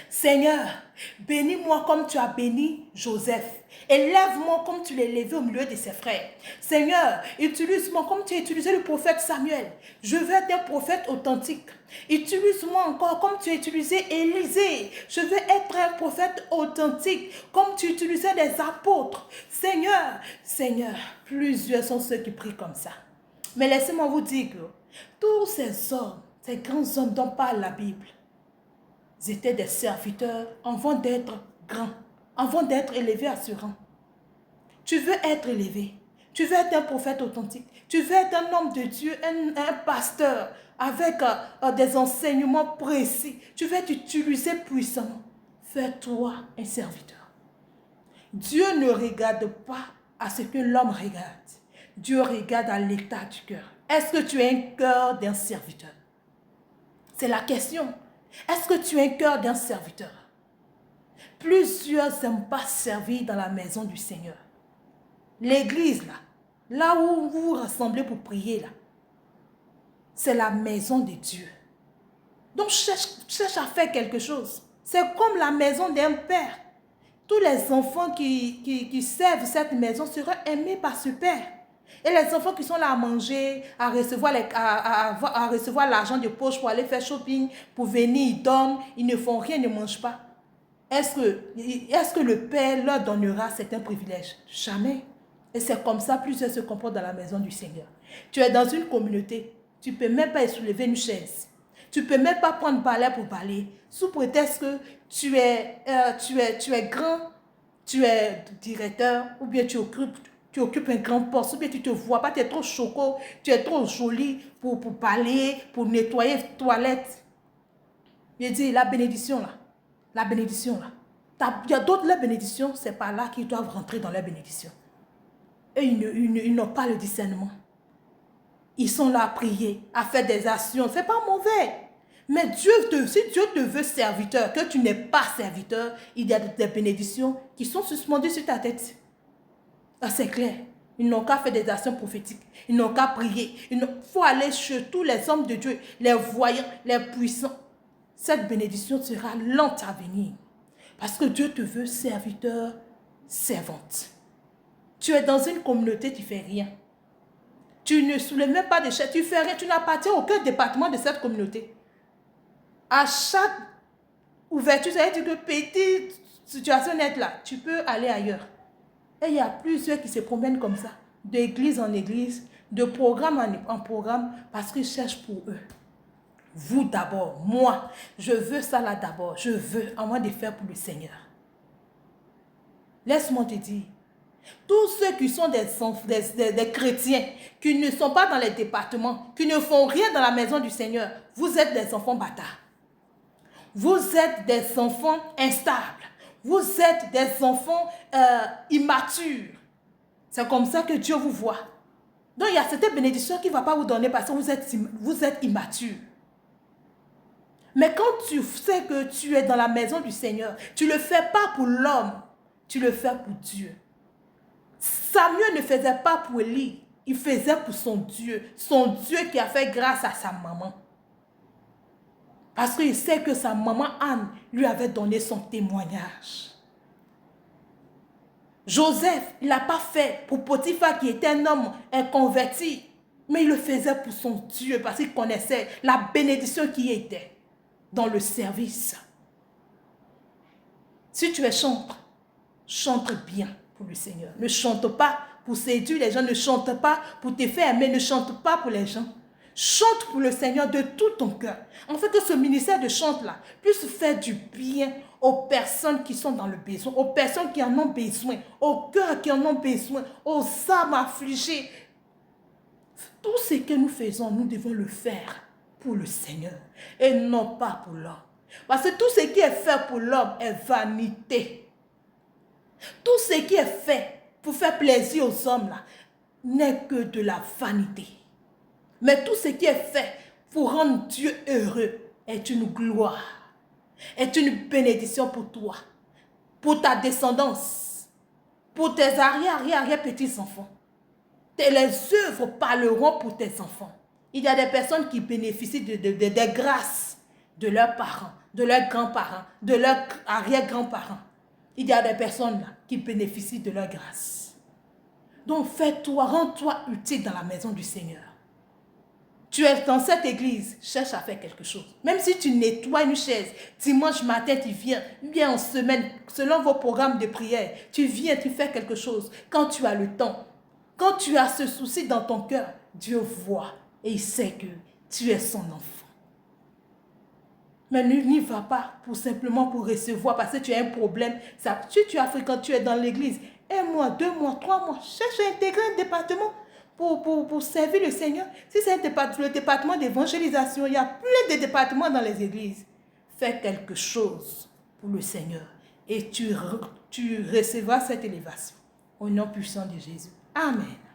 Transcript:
Seigneur, bénis-moi comme tu as béni Joseph. Élève-moi comme tu l'as élevé au milieu de ses frères. Seigneur, utilise-moi comme tu as utilisé le prophète Samuel. Je veux être un prophète authentique. Utilise-moi encore comme tu as utilisé Élisée. Je veux être un prophète authentique comme tu utilisais les apôtres. Seigneur, Seigneur, plusieurs sont ceux qui prient comme ça. Mais laissez-moi vous dire que tous ces hommes, ces grands hommes dont parle la Bible, ils étaient des serviteurs avant d'être grands, avant d'être élevés à ce rang. Tu veux être élevé, tu veux être un prophète authentique, tu veux être un homme de Dieu, un pasteur avec des enseignements précis, tu veux être utilisé puissamment. Fais-toi un serviteur. Dieu ne regarde pas à ce que l'homme regarde. Dieu regarde à l'état du cœur. Est-ce que tu as un cœur d'un serviteur? C'est la question. Est-ce que tu as un cœur d'un serviteur? Plusieurs n'aiment pas servir dans la maison du Seigneur. L'église, là où vous vous rassemblez pour prier, là, c'est la maison de Dieu. Donc, cherche à faire quelque chose. C'est comme la maison d'un père. Tous les enfants qui servent cette maison seront aimés par ce père. Et les enfants qui sont là à manger, à recevoir l'argent de poche pour aller faire shopping, pour venir, ils dorment, ils ne font rien, ils ne mangent pas. Est-ce que le Père leur donnera certains privilèges? Jamais. Et c'est comme ça plusieurs se comportent dans la maison du Seigneur. Tu es dans une communauté, tu ne peux même pas soulever une chaise. Tu ne peux même pas prendre balai pour balayer. Sous prétexte que tu es grand, tu es directeur, ou bien tu occupes un grand poste, ou bien tu ne te vois pas, tu es trop choco, tu es trop joli pour balayer, pour nettoyer les toilettes. Je dis, la bénédiction là. Il y a d'autres, la bénédiction, c'est par là qu'ils doivent rentrer dans la bénédiction. Et ils n'ont pas le discernement. Ils sont là à prier, à faire des actions. Ce n'est pas mauvais. Mais si Dieu te veut serviteur, que tu n'es pas serviteur, il y a des bénédictions qui sont suspendues sur ta tête. Ah, c'est clair. Ils n'ont qu'à faire des actions prophétiques. Ils n'ont qu'à prier. Il faut aller chez tous les hommes de Dieu, les voyants, les puissants. Cette bénédiction sera lente à venir. Parce que Dieu te veut serviteur, servante. Tu es dans une communauté, tu ne fais rien. Tu ne soulèves même pas de chèques, tu ne fais rien. Tu n'appartiens à aucun département de cette communauté. À chaque ouverture, ça veut dire que petite situation nette là, tu peux aller ailleurs. Et il y a plusieurs qui se promènent comme ça, d'église en église, de programme en programme, parce qu'ils cherchent pour eux. Vous d'abord, moi, je veux ça là d'abord. Je veux, à moi de faire pour le Seigneur. Laisse-moi te dire, tous ceux qui sont des chrétiens, qui ne sont pas dans les départements, qui ne font rien dans la maison du Seigneur, vous êtes des enfants bâtards. Vous êtes des enfants instables. Vous êtes des enfants immatures. C'est comme ça que Dieu vous voit. Donc il y a cette bénédiction qui ne va pas vous donner parce que vous êtes immature. Mais quand tu sais que tu es dans la maison du Seigneur, tu ne le fais pas pour l'homme, tu le fais pour Dieu. Samuel ne faisait pas pour Élie, il faisait pour son Dieu qui a fait grâce à sa maman. Parce qu'il sait que sa maman Anne lui avait donné son témoignage. Joseph, il n'a pas fait pour Potiphar qui était un homme inconverti, mais il le faisait pour son Dieu parce qu'il connaissait la bénédiction qui était dans le service. Si tu es chantre, chante bien pour le Seigneur. Ne chante pas pour séduire les gens, ne chante pas pour te faire aimer, ne chante pas pour les gens. Chante pour le Seigneur de tout ton cœur. En fait, que ce ministère de chante-là puisse faire du bien aux personnes qui sont dans le besoin, aux personnes qui en ont besoin, aux cœurs qui en ont besoin, aux âmes affligées. Tout ce que nous faisons, nous devons le faire pour le Seigneur et non pas pour l'homme. Parce que tout ce qui est fait pour l'homme est vanité. Tout ce qui est fait pour faire plaisir aux hommes là n'est que de la vanité. Mais tout ce qui est fait pour rendre Dieu heureux est une gloire, est une bénédiction pour toi, pour ta descendance, pour tes arrière-petits-enfants. Les œuvres parleront pour tes enfants. Il y a des personnes qui bénéficient des grâces de leurs parents, de leurs grands-parents, de leurs arrière-grands-parents. Il y a des personnes là qui bénéficient de leur grâce. Donc fais-toi, rends-toi utile dans la maison du Seigneur. Tu es dans cette église, cherche à faire quelque chose. Même si tu nettoies une chaise, dimanche matin tu viens, bien en semaine, selon vos programmes de prière, tu viens, tu fais quelque chose. Quand tu as le temps, quand tu as ce souci dans ton cœur, Dieu voit et il sait que tu es son enfant. Mais n'y va pas simplement pour recevoir parce que tu as un problème. Si tu as fréquenté, tu es dans l'église, 1 mois, 2 mois, 3 mois, cherche à intégrer un département pour servir le Seigneur. Si c'est le département d'évangélisation, il y a plein de départements dans les églises. Fais quelque chose pour le Seigneur et tu recevras cette élévation. Au nom puissant de Jésus. Amen.